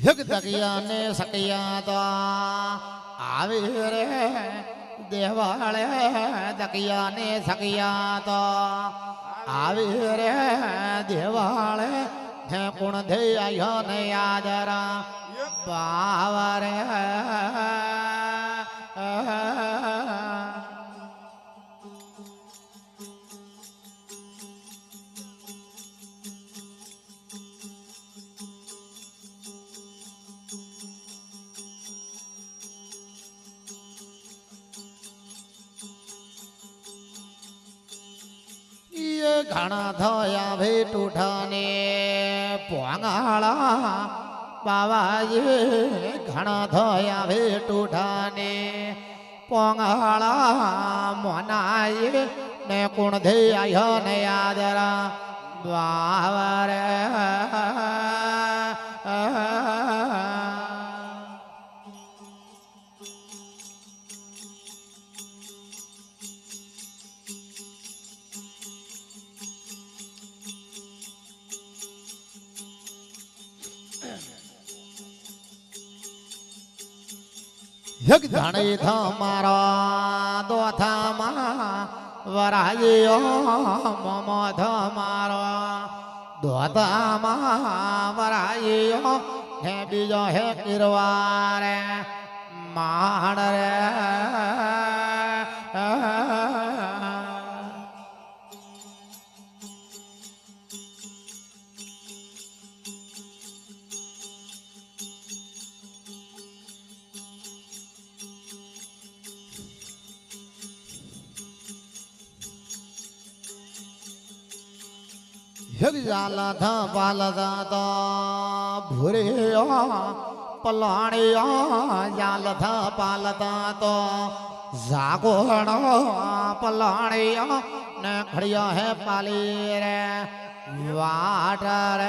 જગદગિયા ને સકિયા તો આવે રે દેવાળે દગિયા ને સકિયા તો આવે રે દેવાળે હે કોણ દે આયો ને યાદરા બાવરે घना धोया भेट उठाने पोंगाला बाबा ये घना धोया भेट उठाने पोंगाला मोनाए ने कुण धे आयो ने यादरा बाबा रे जग धणे थमारा दो थमा वरायो मम थमारो दो थमा वरायो है बीजो है किरवारे मान रे जाला था पालदा तो भूरे पलाणे जाल था पालदा तो जागोण पलाणे ने खड़िया है पाली रे वाटर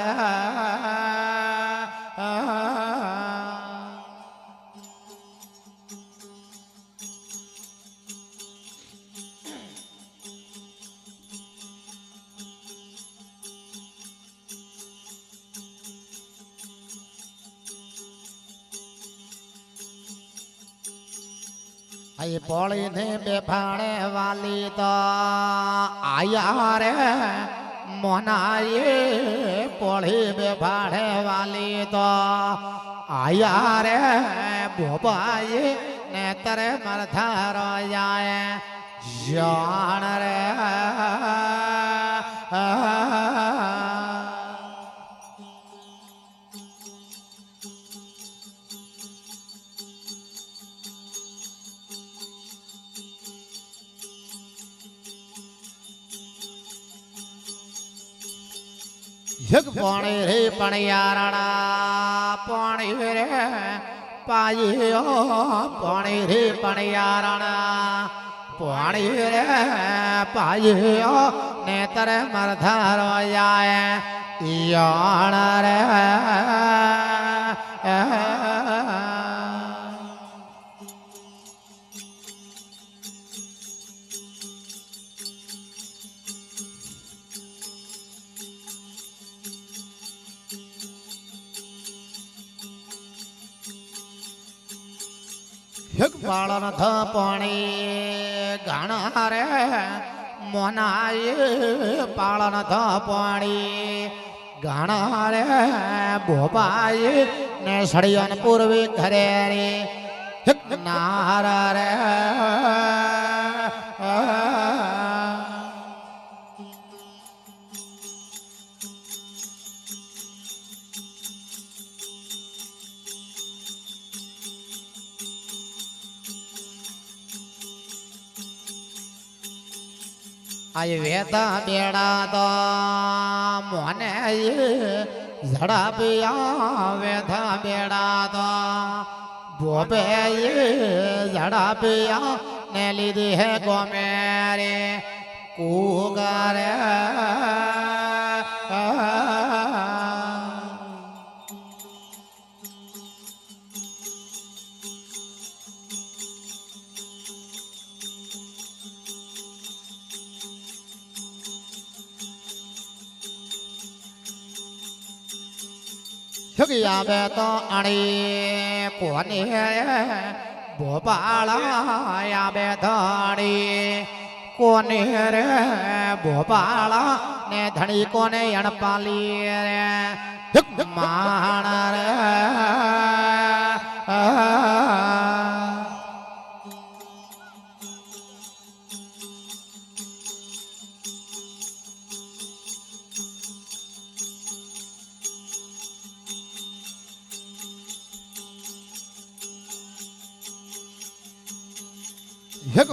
आई पौड़ी ने बेफाणे वाली तो आया रे मोना ये पौड़ी बेफाणे वाली तो आया रे भोपा ये ने तेरे मरथार जाए जान रे जग पाणी रे पणियारणा पाणी रे पायो पाणी रे पणियारणा पाणी रे पायो नेतर मरधार जाए याण रे जग पालन था पाणी घना रे मोनाए पालन था पाणी घना रे भोपाए ने सड़ियन पूर्वी घरे रे नार रे आई वेदा बेड़ा तो मोने झड़ा पिया वेदा बेड़ा तो बोबे झड़ा पिया ने लीधी है गो मेरे कुगर જગી આવે તો અણી કોને ભોપાળા આવે ધણી કોને રે ભોપાળા ને ધણી કોને અણપાલી રે માણ રે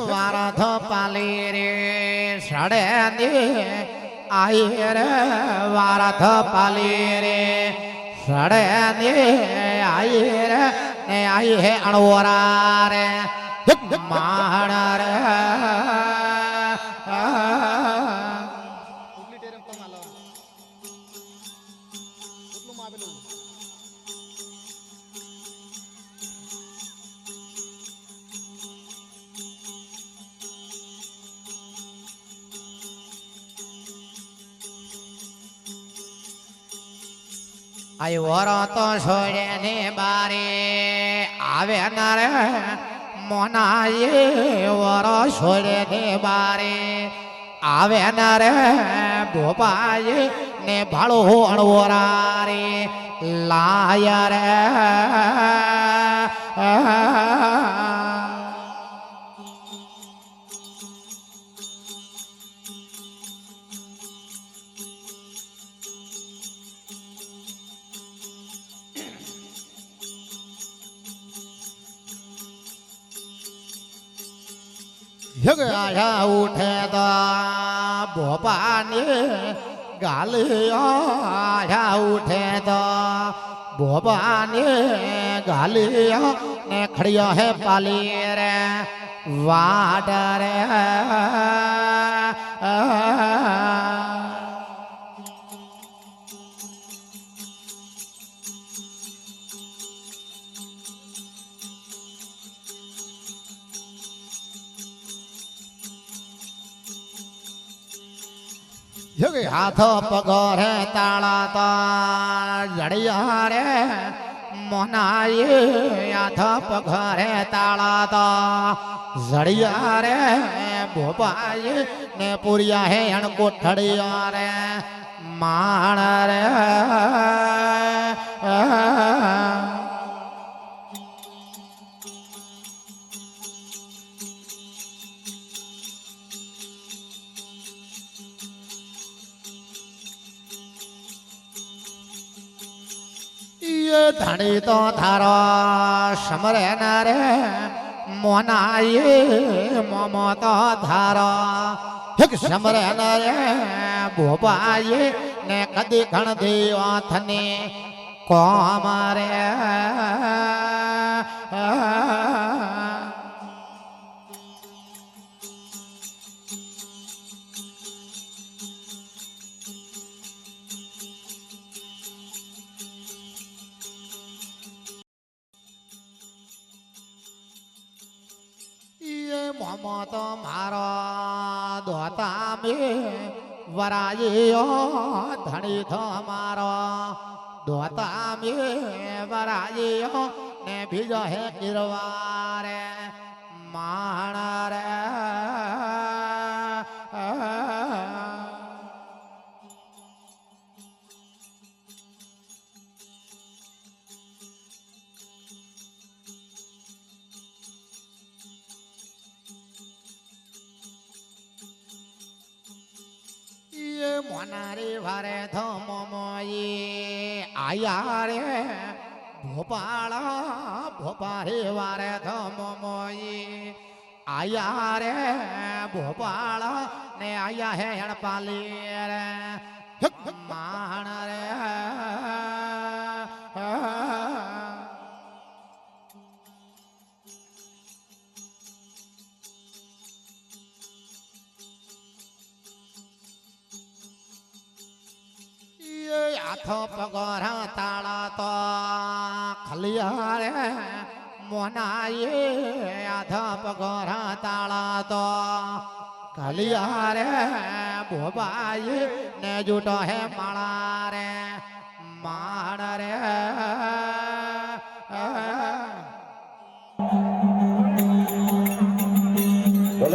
વારા ધપાલી રે સડે દે આઈ રે વારા ધપાલી રે સડે દે આઈ રે ને આઈ હે અણવરા રે માણ રે આઈ વરો તો છોડે ને બારે આવે ના રે મોનાએ વરો છોડે ને બારે આવે ના રે ભોપાએ ને ભાળો અણવરા રે લાય રે જગ આયા ઉઠે તો ભોપાને ગાલિયો આયા ઉઠે તો ભોપાને ગાલિયો ને ખડિયો હે પાલી રે વાડ રે જગે હાથ પગરે તાળા તો જડિયા રે મોનાએ હાથ પગરે તાળા તો જડિયા રે ભોપાએ ને પુરિયા હે અણ કોઠડિયા રે માણ રે ધણી તો થારો સમરે ના રે મોનાએ મોમો તો થારો એક સમરે ના રે ભોપાએ ને કદી ઘણ દેવા થને કોમ રે મોમો તો મારો દોતા મે વરાયો ધણી તો મારો દોતા મે વરાયો ને બીજો હે કિરવારે માણ રે મોનારી વારે ધમોએ આયા રે ભોપાળા ભોપારે વારે ધમોએ આયા રે ભોપાળા ને આયા હે હણપાલી રે માણ રે હાથ પગરા તાળા તો ખલિયા રે મોનાએ હાથ પગરા તાળા તો ખલિયા રે ભોબાઈ ને જૂટો હે માળા રે માણ રે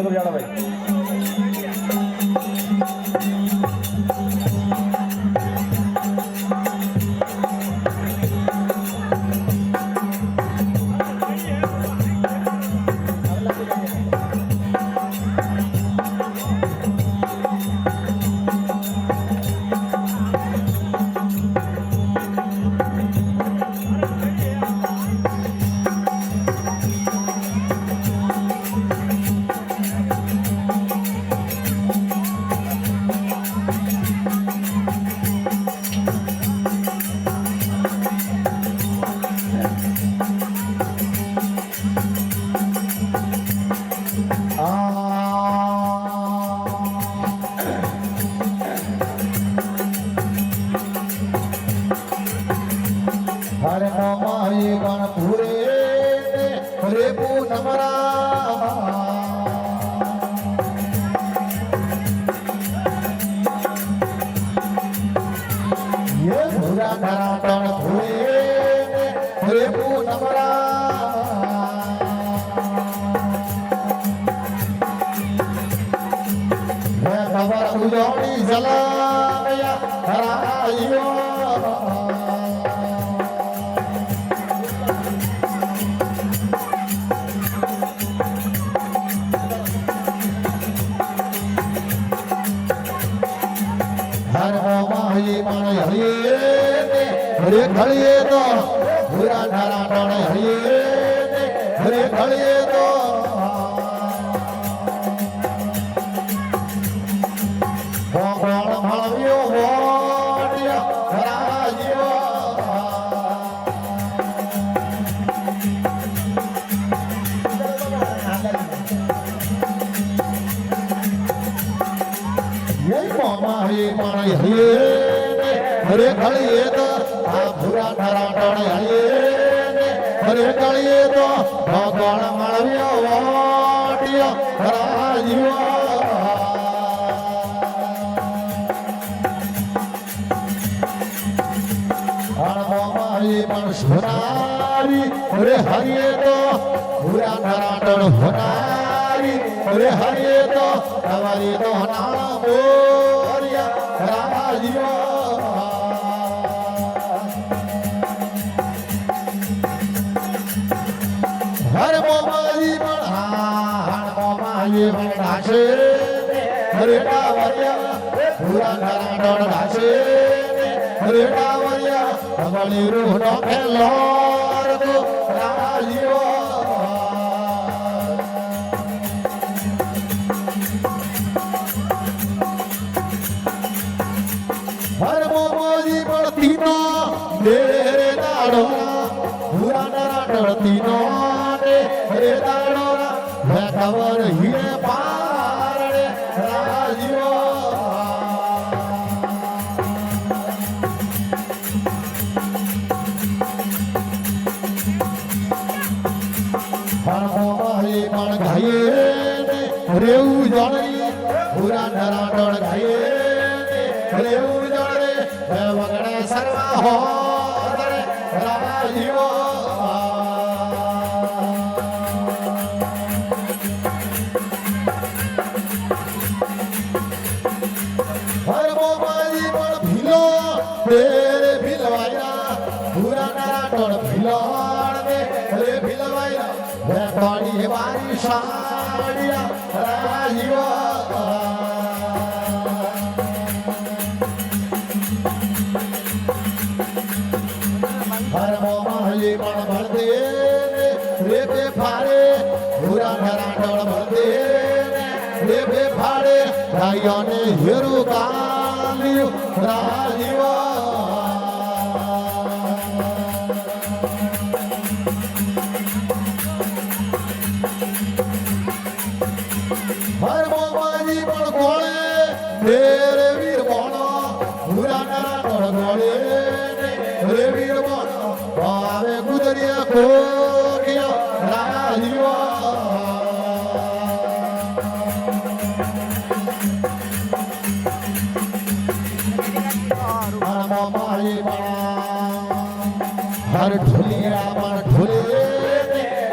તો જાડા ભાઈ હરે નમાય ગણપુરે હરે પૂનમરા યે ભૂરા ધરા ગણપુરે હરે પૂનમરા હે ખબર ઉજોડી જલાયા હરાયો હરે ખળીએ તો ભૂરા ધારા ટણે હરિયે હરે ખળીએ તો ભગવાન મળવ્યો વોડિયા હરાજીઓ યે મામા હે પણ હરિયે હરે ખળીએ તો આ ભૂરા ધારા ટણે હરિયે હરે ખળીએ તો ભગવાન મળવ્યો વોડિયા હરાજીઓ પણ સોનારી હરે હરિયે તો ભૂરા ધરાટણ હોનારી હરે હરિયે તો તમારી તો નામ બોરિયા રાજીઓ હર મોમાજી પણ હાણ મોમાજી પણ ડાશે હરે ડાવરિયા ભૂરા ધરાટણ ડાશે હરે ડાવરિયા અમારી રૂહ નો ખેલોર તો રાજીઓ હર મોમોજી પણ તીનો રે દાડો ભૂરા નરાટણ તીનો રે દાડો હે ખબર હીરે પારણે રાજીઓ પણ ગાયે રેવું જણે ભૂરા નરાટણ ગાયે રેવું જણે વગડે સર્વા હો રાજીઓ હર મોમાજી પણ ભીલો રે ભીલવાયા ભૂરા નરાટણ ભીલાણ રે ભીલવાયા પાણી મારી સાડિયા રાજીઓ હર મોમાજી પણ ભરદે રે બે ફાડે ભૂરા ધરાટણ ભરદે રે બે ફાડે રાયાને હેરું કાલ્યું રાજીઓ હર મોમાજી પણ ગોળે રે વીર બોણો ભૂરા નરાટણ ગોળે રે વીર બોણો આવે ગુજરિયા કોકિયા રાજીઓ હર મોમાજી પણ હર ઢોલિયા પણ ઢોલે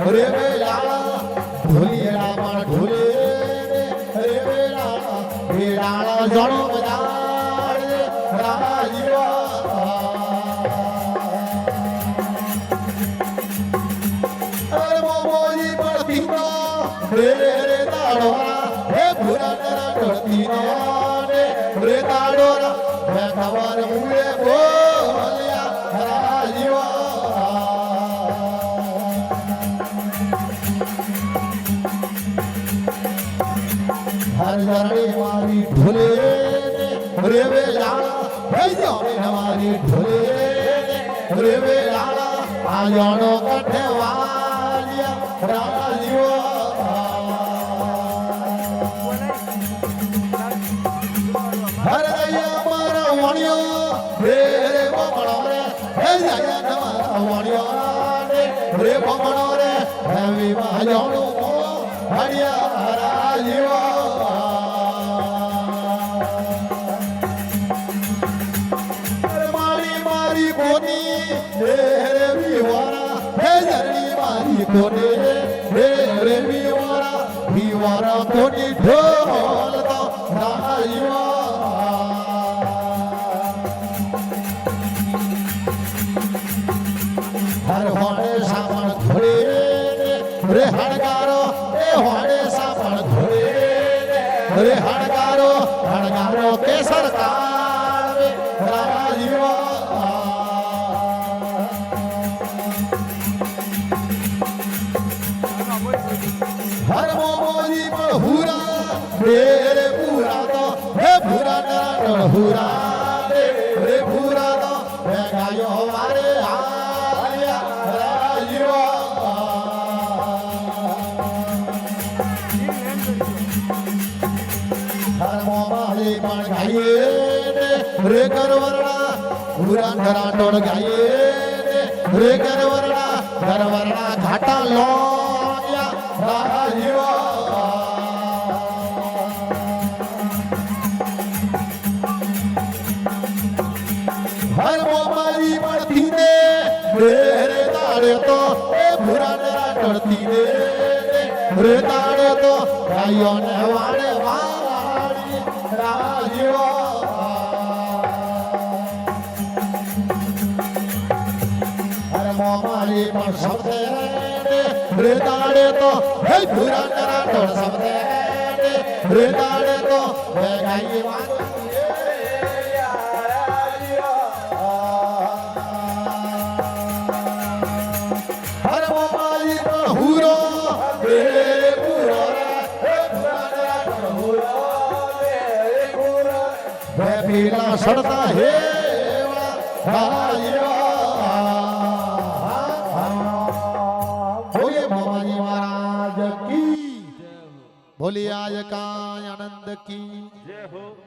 રે બે લાલા ઢોલિયા પણ ઢોલે રાજીવા અરે મોમોજી પડતી નો રે તાડોરા હે ભૂરા નરા પડતી નો રે તાડોરા હે ખબર મુએ બોલ્યા રાજીવા હર જરણી મારી ઢોલે રે વે લાલા હે જાણે હમારી ઢોલે રે વે લાલા આ જાણો કઠે વાલિયા રાજીવા હર દયા મારા વાણિયો રે બમણો રે હે દયા તમારા વાણિયો રે બમણો રે હે વિવા જાણો હરિયા રાજીવા મારી કોની રે વિવારા હે જરણી મારી કોની રે વિવારા કોની ઢોલ તો રાજીવા હર હોડે સામણ ઘોડે રે હણગારો એ હોડે સામણ ઘોડે રે હણગારો કે સરકાર રાજીવા હર મોમોજી પણ હુરા રે પૂરા તો હે ભૂરા નરા હુરા રે ભૂરા તો હે ગાયો મારે આયા રાજીવા હર મોમાજી પણ ગાઈએ રે કરવરણા ભૂરા નરા ટોળ ગાઈએ રે કરવરણા ઘાટા લો રાજીવા હર મોમારી પડતી ને રે તાળે તો એ ભૂરા નરા ટળતી ને રે તાળે તો ગાયો ને વાળે વાળી રાજીવા હર મોમારી પણ શબ્દે રે તાળે તો હે ભૂરા નરા ટોળ શબ્દે રે તાળે તો હે ગાઈ વાળી હર મોમાજી પણ હુરો રે પૂરો હે ભૂરા નરા ટોળ હુરો રે પૂરો હે પીલા સડતા હે રાજીવા बोलिए आज का आनंद की जय हो।